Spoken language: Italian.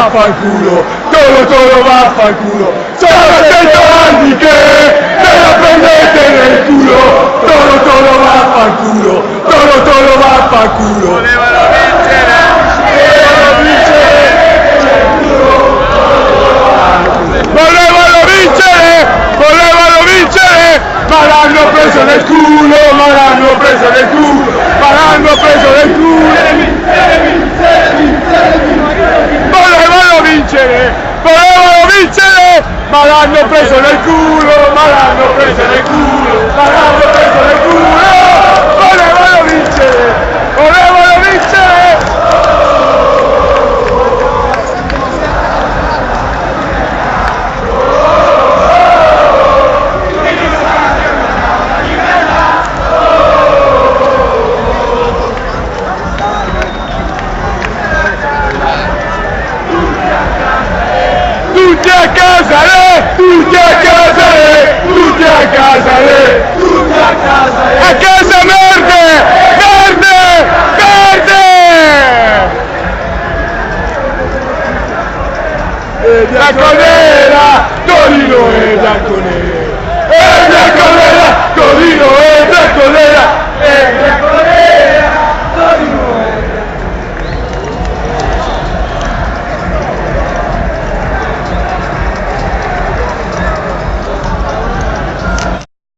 vaffanculo, Toro vaffanculo, sono 100 anni che me la prendete nel culo, Toro vaffanculo, Toro vaffanculo. Volevano vincere, ma l'hanno preso nel culo, ma l'hanno preso nel culo, ma l'hanno preso nel culo. Volevano vincere, ma l'hanno preso nel culo, ma l'hanno preso nel culo, ma l'hanno preso nel culo. Volevano vincere. Tutti a casa, a casa verde! Bianconera, Torino e bianconera, Torino e bianconera.